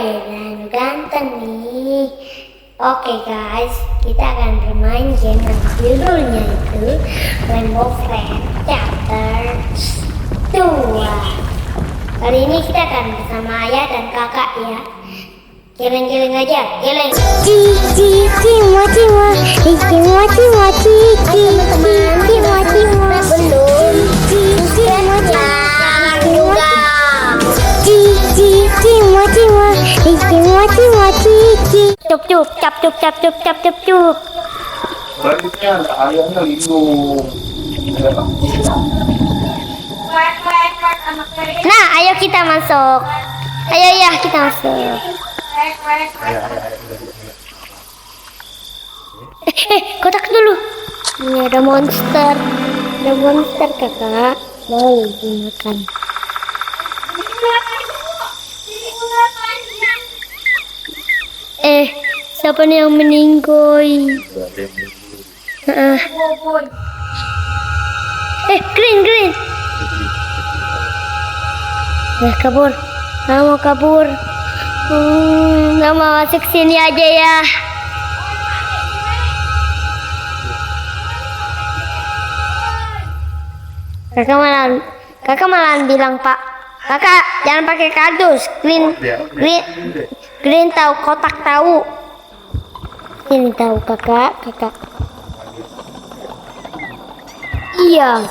dan ganteng nih. Oke guys, kita akan bermain game yang judulnya itu Rainbow Friends Chapter 2. Kali ini kita akan bersama ayah dan kakak ya. Geleng-geleng aja, geleng. Cup cap cup cap cup cap cup cup. Selanjutnya ayahnya lindung. Nah, ayo kita masuk. Ayo ya kita masuk. Kotak dulu. Ini ada monster. Ada monster kakak. Mau dimakan. Siapa nih yang meninggoy? Green. Kabur. Mau kabur. Nggak mau masuk sini aja ya. Kakak malah bilang Pak. Kakak jangan pakai kardus. Green tahu, kotak tahu. Ini tahu kakak. Iya.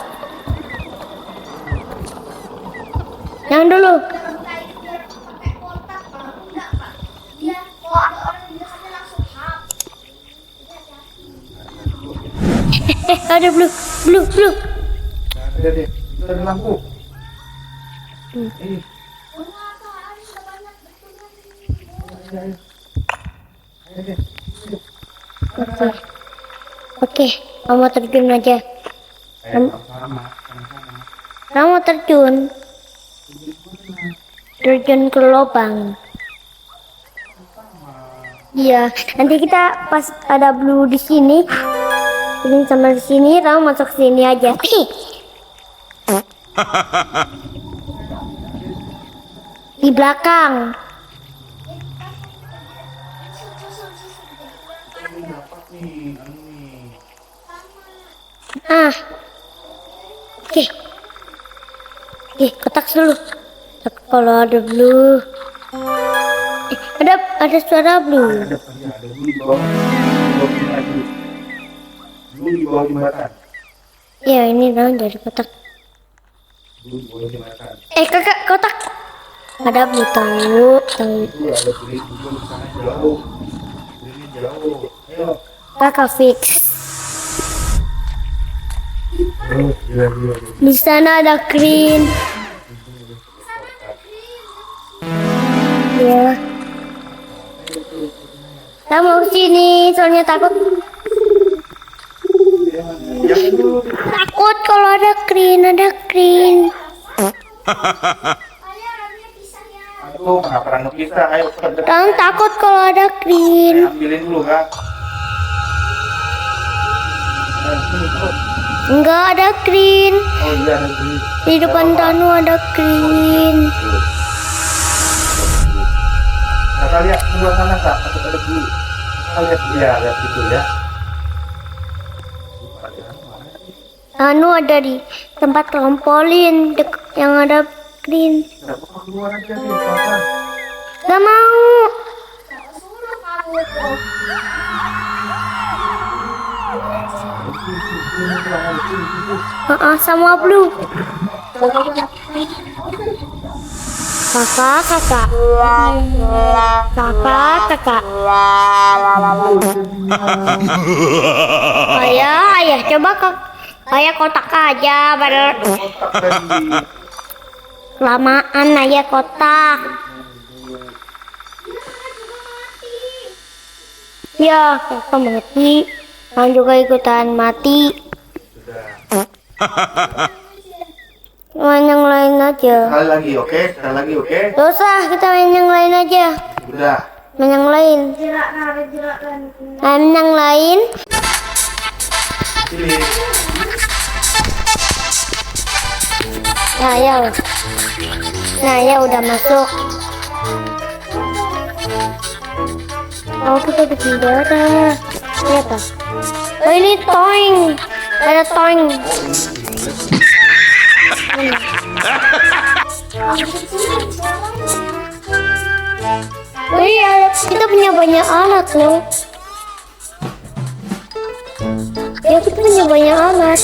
Yang dulu. Ada blue. Ada deh, kita ada lampu. Oke, kamu terjun aja. Kamu terjun ke lubang. Iya, nanti kita pas ada blue di sini, ini sama di sini, kamu masuk sini aja. Di belakang. Oke, kotak dulu. Kalau ada blue, ada suara blue. Ada blue di bawah. Blue di bawah jembatan. Ya ini dong dari kotak. Blue di bawah jembatan. Kakak kotak. Ada blue tahu. Itu ada blue di sana jauh. Blue jauh. Ayo. Kakak fix. Di sana ada green. Ya. Saya mau sini, soalnya takut. Takut kalau ada green. Aduh, kenapa ranu kita? Ayo kita. Kamu takut kalau ada green. Ambilin dulu kak. Enggak ada green. Oh iya ada green. Di depan Tanu ada green. Kakak lihat sebelah sana kak, ada blue. Kakak lihat, lihat itu ya. Anu ada di tempat trampolin yang ada green. Keluar aja nih, kakak. Gak mau. Sama blue. Kakak. Ayah, coba ayah kotak aja, kelamaan ayah kotak. Ya, kakak mati. Kamu juga ikutan mati. Main yang lain aja. Sekali lagi, oke? Dosa, kita main yang lain aja. Udah. Main yang lain. Main yang lain. Sini. Nah ya udah masuk. Oh, kita bikin darah. Lihat ah. Oh, ini toing. Ada toing. Oh iya, kita punya banyak alat loh. Ya, kita punya banyak alat.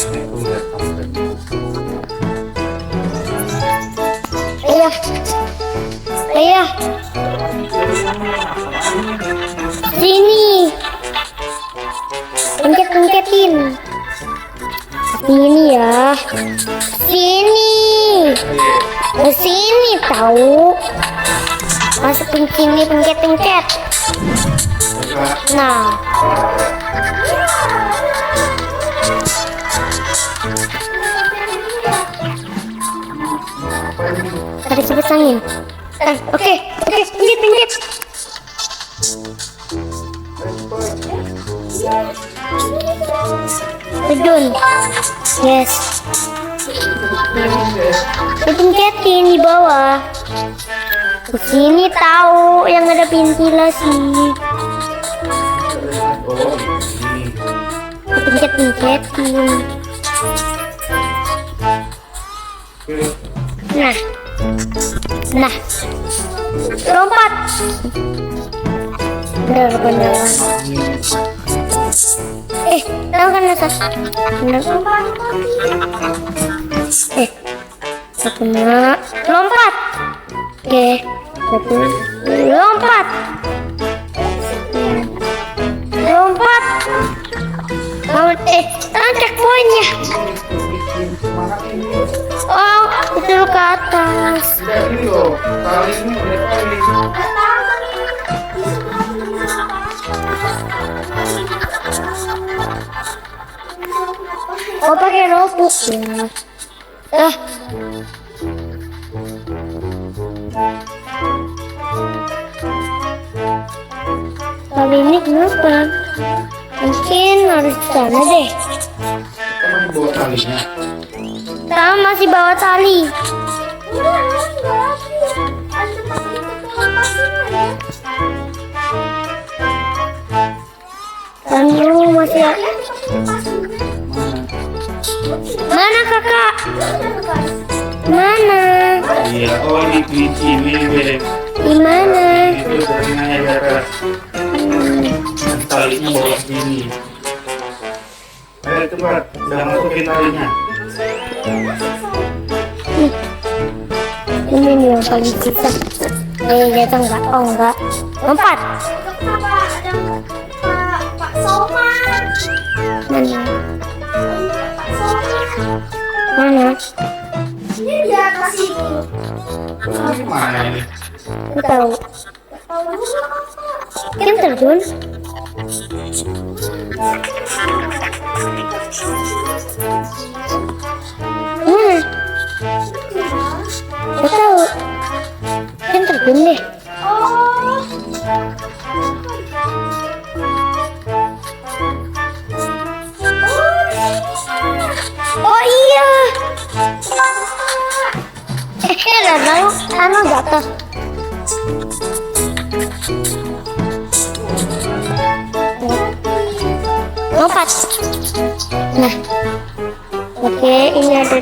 Ayah, ayah, sini, pencet-pencetin. Sini ya, sini, ke sini tahu. Masukin sini, pencet-pencet. Nah. Ada kipas angin. Oke, pinggir. Terjun. Yes. Dipencetin di bawah. Kesini tahu yang ada ventilasi. Pencet-pencetin. Nah, lompat. Benar. Tahu kan Nasa? Benar. Lompat. Oke, lompat. Checkpointnya. Oh, itu ke atas. Oh, pakai robot ya. Kali ini kenapa? Mungkin harus ke sana deh. Bawa talinya. Kamu masih bawa tali. Kamu masih mana kakak? Mana? Iya, oh di sini beb. Di mana? Itu dari darat. Talinya bawa sini. Ayo cepat, udah masukin talinya. Ini nih yang paling susah. Jatuh enggak? Oh enggak. Lompat. Pak Soma. Mana? Pak Soma. Mana? Ini di atas ini. Gimana ini? Nggak tahu. Kan terjun? Nggak tahu. Kan terjun deh. Oh iya. Lalu jatuh. Lompat. Nah, oke, ini ada.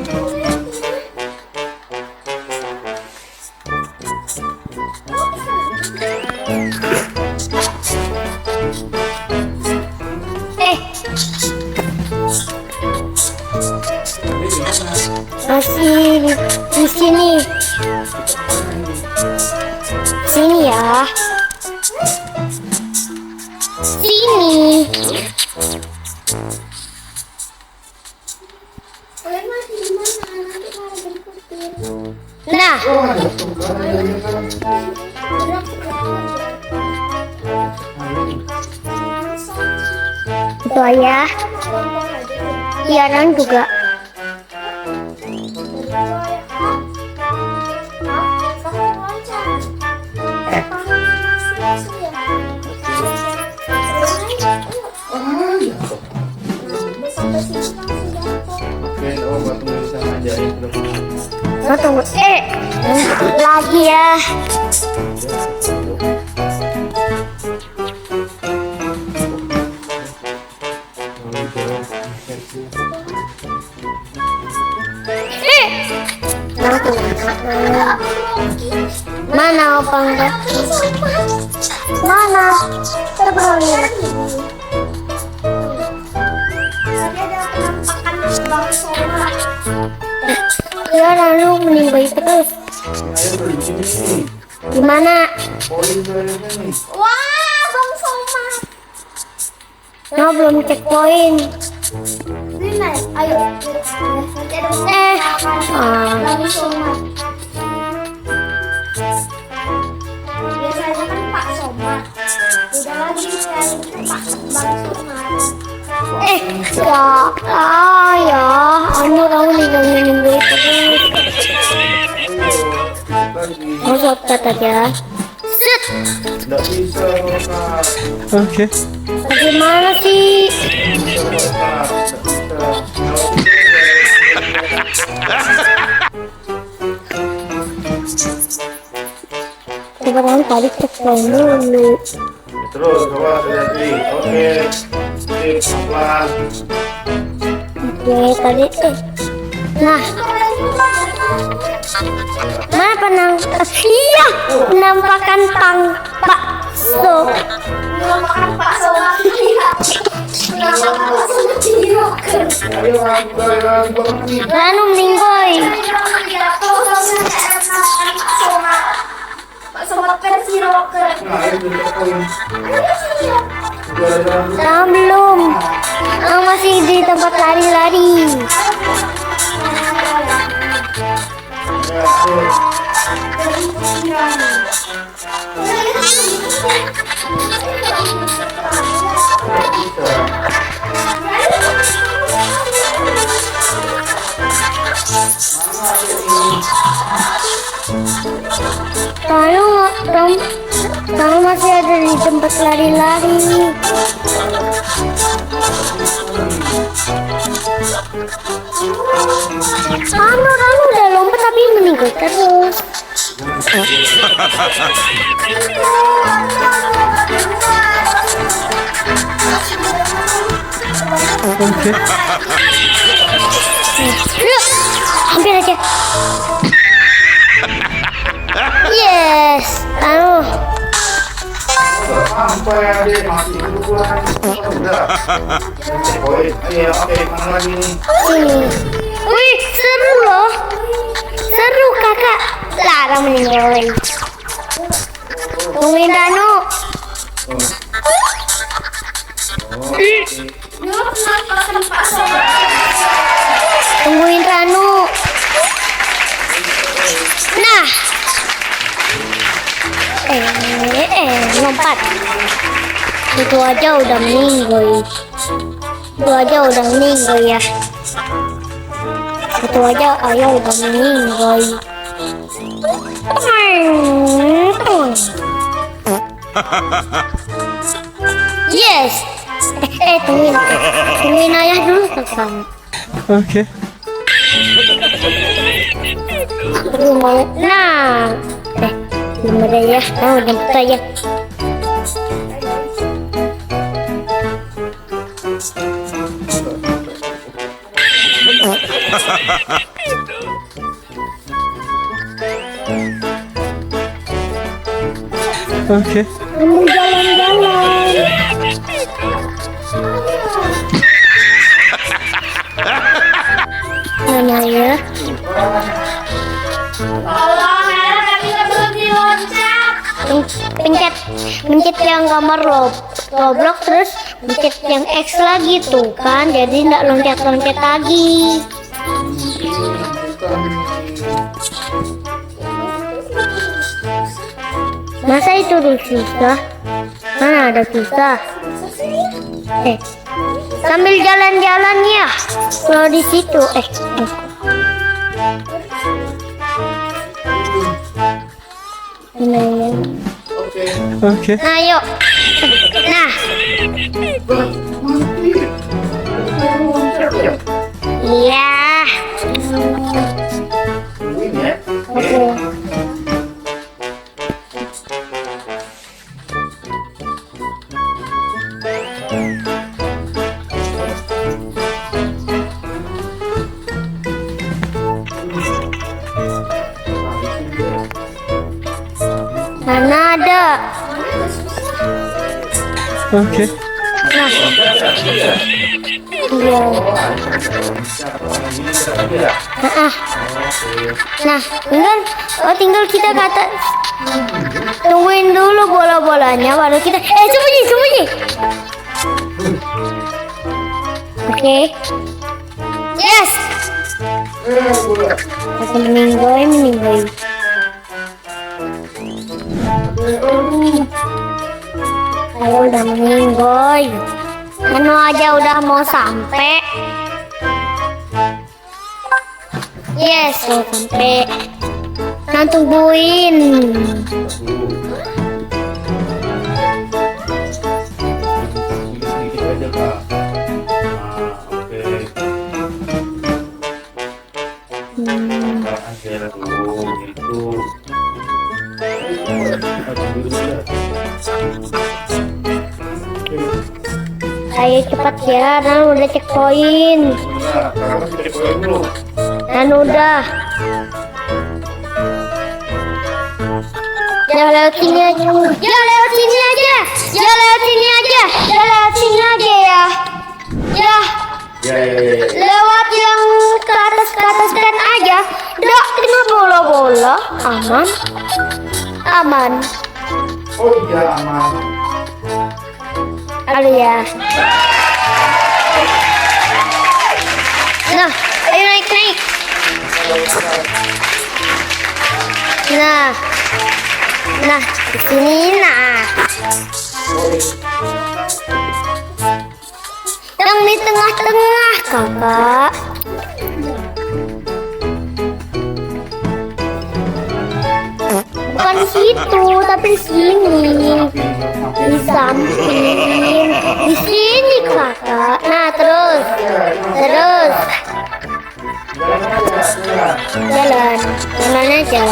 Masih di sini. Sini ya. Sini. Nah. Itu ya. Tiaran juga. Tunggu, lagi ya. mau apa enggak? Mana? Kita belum lihat. Tadi ada penampakan Bang Soma. Ya lalu meninggal terus. Ayo beli sini. Gimana? Poin berapa nih? Wah, Bang Soma. Nah, belum cek poin. Ini Nay, ayo. Nanti ada penampakan Bang Soma. Biasanya kan Pak Soma. Udah lagi yang Pak Bang Soma. Ya, anu kamu meninggal terus. Lagi. Mau shortcut aja. Set. Nggak bisa Kak. Oke. Bagaimana sih? Coba kan tadi cek poin dulu. Terus coba terjadi. Oke. Sip, pelan. Oke, tadi Nah, mana iya, penampakan bakso. Penampakan Pak Soma. Iya. Penampakan Pak Soma di rocker. Ayo lagi. Lalu meninggoy. Pak Soma versi rocker. Nah, ayo beli poin. Nah, belum. Masih di tempat lari-lari. Ya, ayo. Bisa. Kamu masih ada di tempat lari-lari. Kamu udah lompat tapi meninggal terus. Oke. Yuk, hampir aja. Yes, Sampai adik masih duluan. Udah. Poin. Ayo, oke, mana lagi nih? ini. Wih, seru loh. Seru kakak. Lara meninggal. Tungguin Danu. Tungguin Ranu. Nah. Lompat. Itu aja udah meninggal. Ya. Itu aja ayah udah meninggal. Yes. Tungguin ayah dulu kakak. Oke. Nah, belum ada ya. Jemput aja. Oke. Kamu jalan-jalan. Mana ya? Tolong, Nara, kami nggak berhenti loncat. Pencet yang gambar Roblox, terus pencet yang X lagi tuh kan, jadi nggak loncat-loncat lagi. Masa itu dulu susah? Mana ada susah? Sambil jalan-jalan ya. Kalau di situ, Nah, Oke. ayo. Nah, iya. Tungguin ya. Oke. Mana ada? Oke. Nah, iya. Nah, tinggal kita kata tungguin dulu bola-bolanya baru kita sembunyi. Oke. Yes. Aku meninggoy. Kalau udah meninggoy, Anu aja udah mau sampai. Yes, mau sampai. Nah, tungguin. Sedikit aja kak. Oke. Akhirnya tuh itu. Ayo cepat ya, Dan udah cek poin. Nah, kakak masih cek poin dulu. Dan udah. Jangan lewat sini aja. Jangan lewat sini aja. Jangan lewat sini aja. Jangan lewat sini aja ya. Ya, Ya. lewat yang ke atas kan aja. Dak kena bola-bola. Aman. Oh iya aman. Aduh ya. Nah, ayo naik. Nah, di sini nah. Yang di tengah-tengah, kakak. Bukan di situ, tapi di sini. Di samping. Di sini, kakak. Nah, terus. Jalan aja.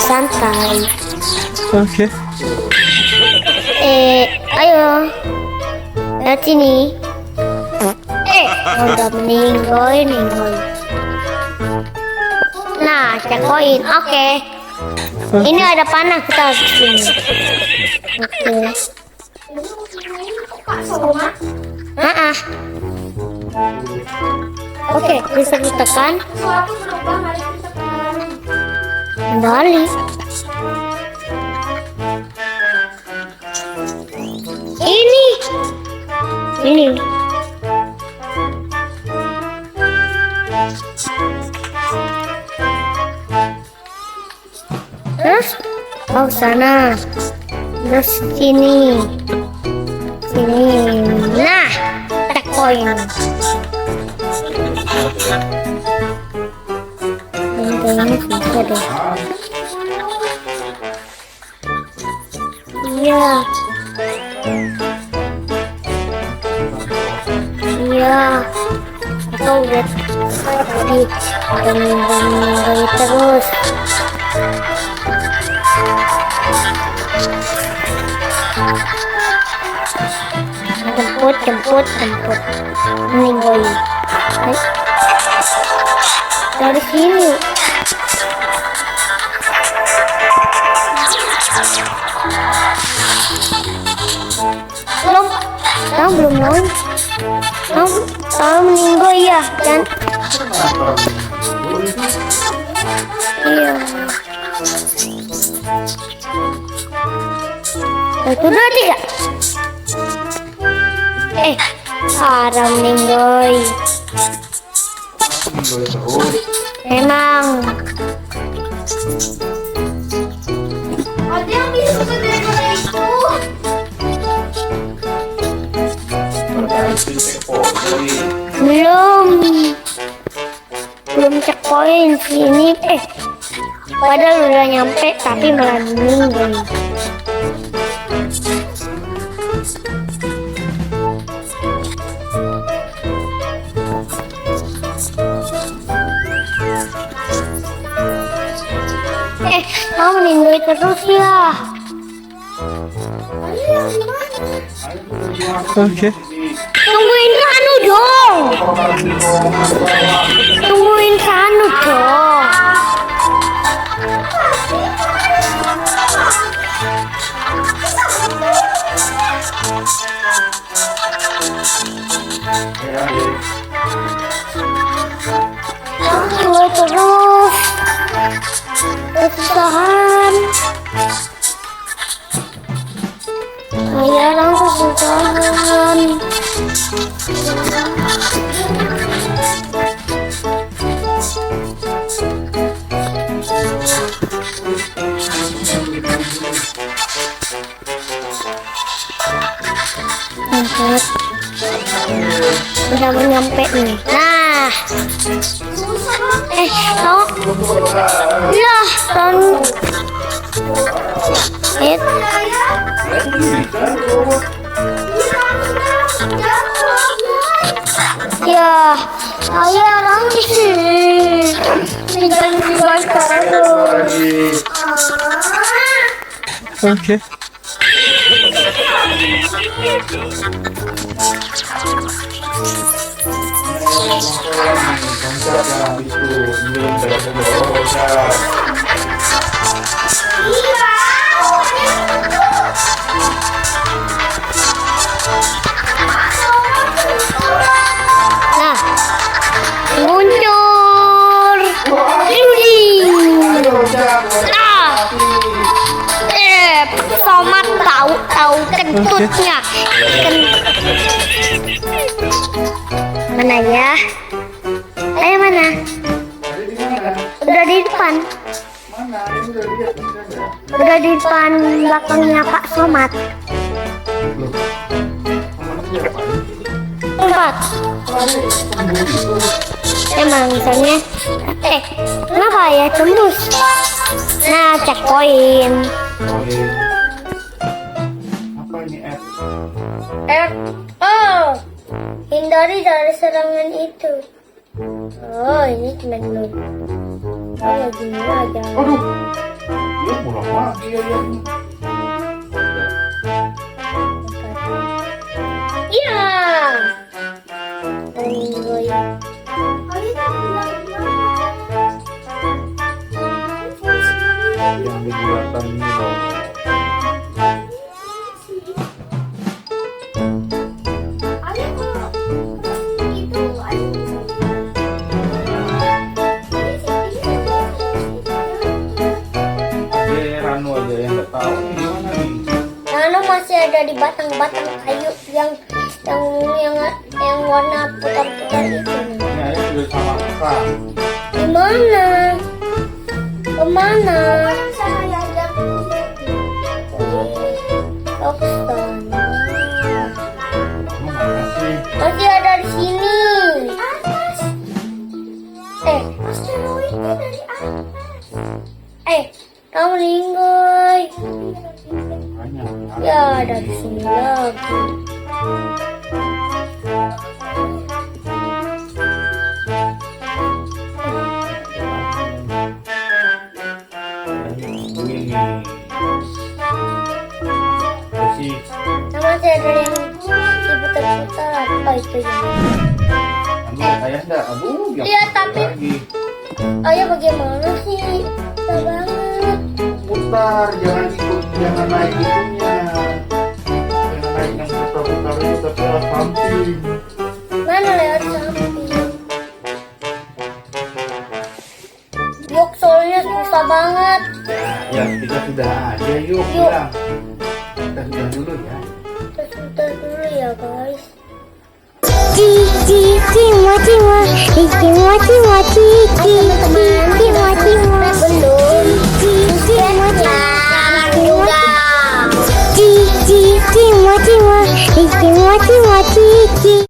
Santai. Oke. Ayo. Lihat sini. Udah meninggoy. Nah, cek koin. Oke. Ini ada panah, kita harus sini. Oke. Oke, bisa ditekan. Suatu berubah hari kita Kembali. Ini. Hah? Oh, sana. Terus sini. Nah, cek poin. Ini kayaknya bisa deh. Iya. Aku udah tadi dari terus. Jemput. Ini boy. Dari sini. Belum main. Meninggal ya dan iya. Satu, dua, tiga. Haram meninggal. Emang. ada yang bisa daripada itu. Belum cek poin sini. Padahal udah nyampe tapi malah meninggal. Kamu meninggal terus ya. Oke. Tungguin Kanu dong. kesusahan. Ayah orang kesusahan. Empat. Udah mau nyampe nih. Nah. No. Lah, kan. Ya, ayah orang sih. Jangan dibakar. Okay. Nah, muncul. Somat tahu kentutnya. Mana ya? Ayo mana? Udah di depan. Udah di depan belakangnya Pak Somat. Empat. Emang misalnya. Kenapa ya tembus? Nah, cek poin. Apa ini F? Oh, hindari dari serangan itu. Oh, ini cuma nol. Oh, gini aja. Aduh, dia pulang lagi ya yang. Iya. Yang di bulatan ini loh. Ranu aja yang nggak tahu nih gimana nih. Ranu masih ada di batang-batang kayu yang warna putar-putar itu. Ini ayah sudah sama kakak. Di mana? Kemana? Oh, ke sana. Mana sih? Masih ada di sini. Kamu linggoy. Hanya. Ya, ada di sini lagi. Ini. Bersih. Sama saya ada yang diputar-putar. Oh, itu ya. Anu ayah enggak? Aduh, ya. Lihat, tapi- lagi. Ayah bagaimana sih? Susah banget. Putar, jangan ikut, jangan naik itunya. Jangan naik yang putar-putar itu tapi lewat samping. Mana lewat samping? Yuk, soalnya susah banget. Ya, kita sudah aja yuk, Yuk. bilang. Kita sudah dulu ya. Kita sudah dulu ya, guys. Belum.